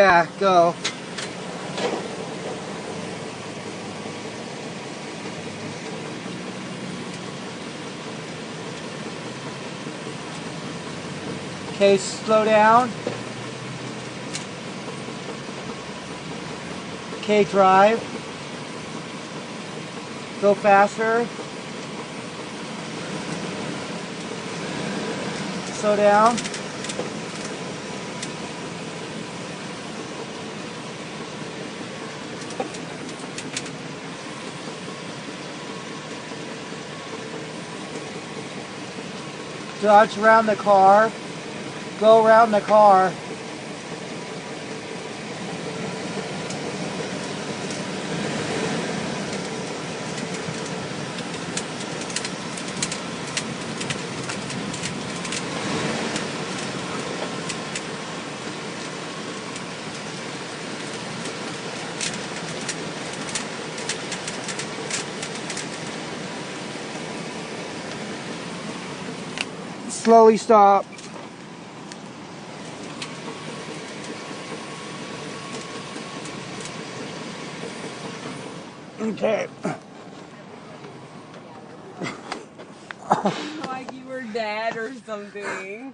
Yeah, go. Okay, slow down. Okay, drive. Go faster. Slow down. Dodge around the car. Go around the car. Slowly stop. Okay. Like you were dead or something.